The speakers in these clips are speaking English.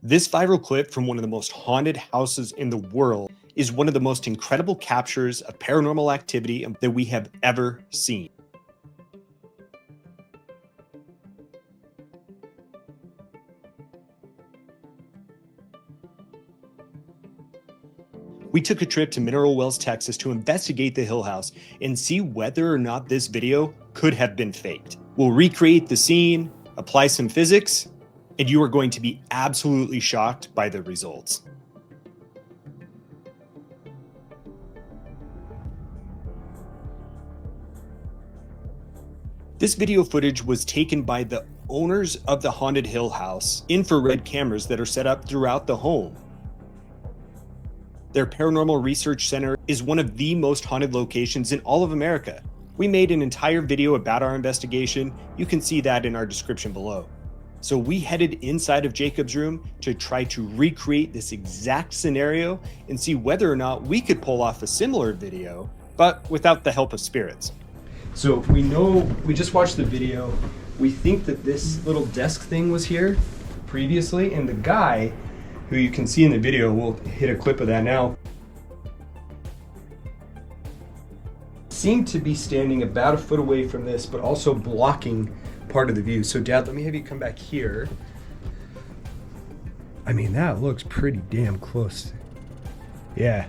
This viral clip from one of the most haunted houses in the world is one of the most incredible captures of paranormal activity that we have ever seen. We took a trip to Mineral Wells, Texas to investigate the Hill House and see whether or not this video could have been faked. We'll recreate the scene, apply some physics, and you are going to be absolutely shocked by the results. This video footage was taken by the owners of the haunted Hill House, infrared cameras that are set up throughout the home. Their paranormal research center is one of the most haunted locations in all of America. We made an entire video about our investigation. You can see that in our description below. So we headed inside of Jacob's room to try to recreate this exact scenario and see whether or not we could pull off a similar video, but without the help of spirits. So we know, we just watched the video. We think that this little desk thing was here previously, and the guy who you can see in the video, we'll hit a clip of that now, seemed to be standing about a foot away from this, but also blocking part of the view. So Dad, let me have you come back here. I mean, that looks pretty damn close. Yeah.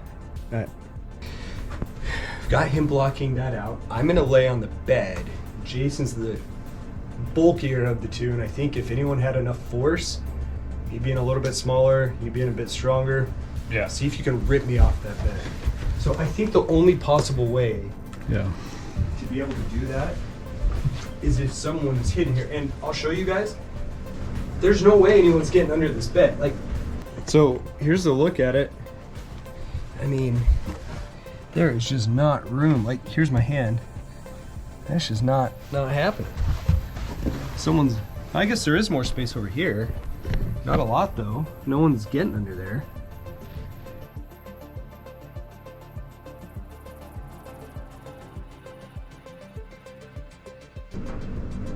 Got him blocking that out. I'm gonna lay on the bed. Jason's the bulkier of the two, and I think if anyone had enough force, he being a little bit smaller, you being a bit stronger. Yeah. See if you can rip me off that bed. So I think the only possible way to be able to do that is if someone's hidden here. And I'll show you guys. There's no way anyone's getting under this bed. Like, so here's a look at it. I mean, there is just not room. Like, here's my hand. That's just not happening. I guess there is more space over here. Not a lot though. No one's getting under there.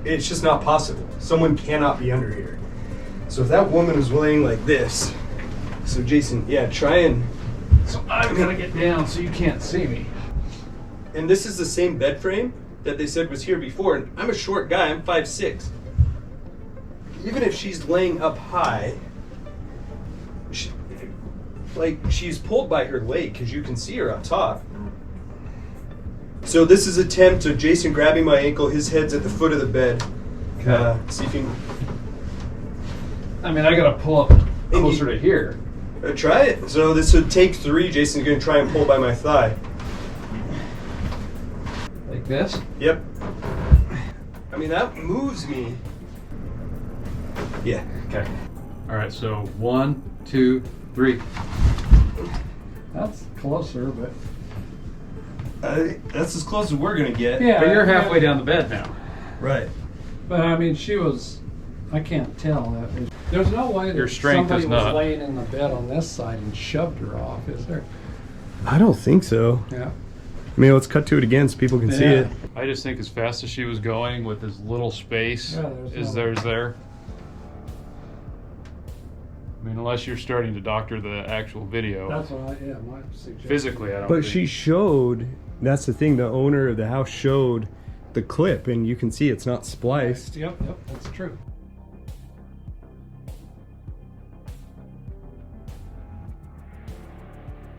It's just not possible. Someone cannot be under here. So if that woman was laying like this, so Jason, yeah, try and... So I'm gonna get down so you can't see me. And this is the same bed frame that they said was here before, and I'm a short guy, I'm 5'6". Even if she's laying up high, she's pulled by her leg, because you can see her up top. So this is an attempt of Jason grabbing my ankle. His head's at the foot of the bed. See if you can... I mean, I gotta pull up closer to here. Try it. So this would take 3. Jason's gonna try and pull by my thigh. Like this? Yep. I mean, that moves me. Yeah. Okay. All right, so 1, 2, 3. That's closer, but... that's as close as we're gonna get. Yeah, but you're halfway down the bed now. Right. But I mean, she was... I can't tell. There's no way that somebody was laying in the bed on this side and shoved her off, is there? I don't think so. Yeah. I mean, let's cut to it again so people can see it. I just think as fast as she was going with as little space as there's there. I mean, unless you're starting to doctor the actual video. That's what my suggestion. Physically, I don't But think. she showed, that's the thing, the owner of the house showed the clip, and you can see it's not spliced. Yep, that's true.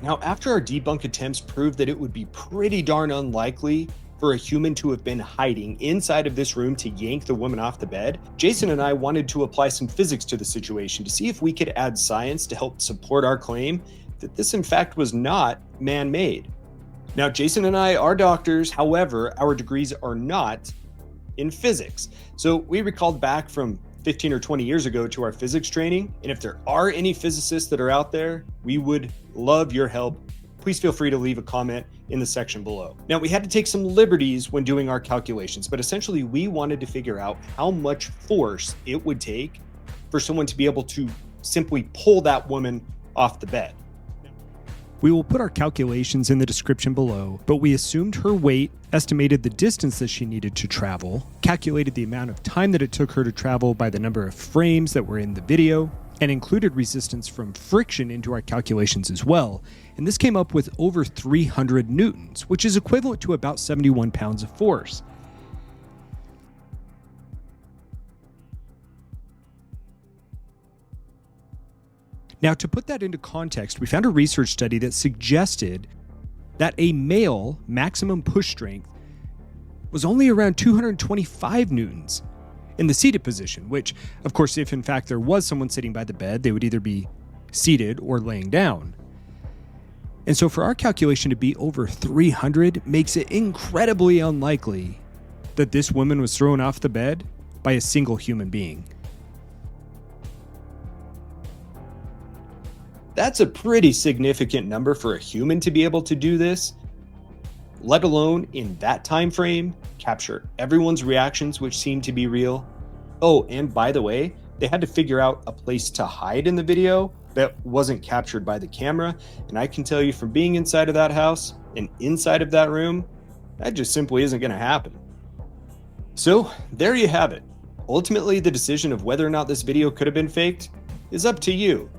Now, after our debunk attempts proved that it would be pretty darn unlikely for a human to have been hiding inside of this room to yank the woman off the bed, Jason and I wanted to apply some physics to the situation to see if we could add science to help support our claim that this in fact was not man-made. Now, Jason and I are doctors, however, our degrees are not in physics. So we recalled back from 15 or 20 years ago to our physics training, and if there are any physicists that are out there, we would love your help. Please feel free to leave a comment in the section below. Now, we had to take some liberties when doing our calculations, but essentially we wanted to figure out how much force it would take for someone to be able to simply pull that woman off the bed. We will put our calculations in the description below, but we assumed her weight, estimated the distance that she needed to travel, calculated the amount of time that it took her to travel by the number of frames that were in the video, and included resistance from friction into our calculations as well. And this came up with over 300 newtons, which is equivalent to about 71 pounds of force. Now, to put that into context, we found a research study that suggested that a male maximum push strength was only around 225 newtons in the seated position, which, of course, if in fact there was someone sitting by the bed, they would either be seated or laying down. And so for our calculation to be over 300 makes it incredibly unlikely that this woman was thrown off the bed by a single human being. That's a pretty significant number for a human to be able to do this, let alone in that time frame, capture everyone's reactions, which seem to be real. Oh, and by the way, they had to figure out a place to hide in the video that wasn't captured by the camera. And I can tell you from being inside of that house and inside of that room, that just simply isn't going to happen. So there you have it. Ultimately, the decision of whether or not this video could have been faked is up to you.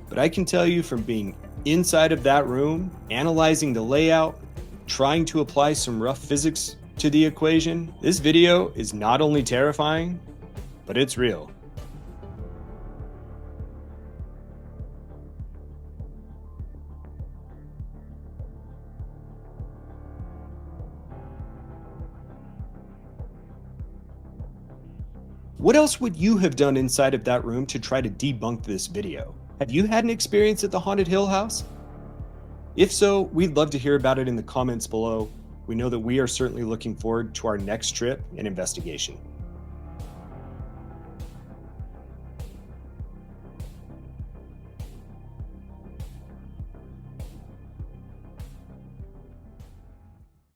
But I can tell you from being inside of that room, analyzing the layout, trying to apply some rough physics to the equation, this video is not only terrifying, but it's real. What else would you have done inside of that room to try to debunk this video? Have you had an experience at the Haunted Hill House? If so, we'd love to hear about it in the comments below. We know that we are certainly looking forward to our next trip and investigation.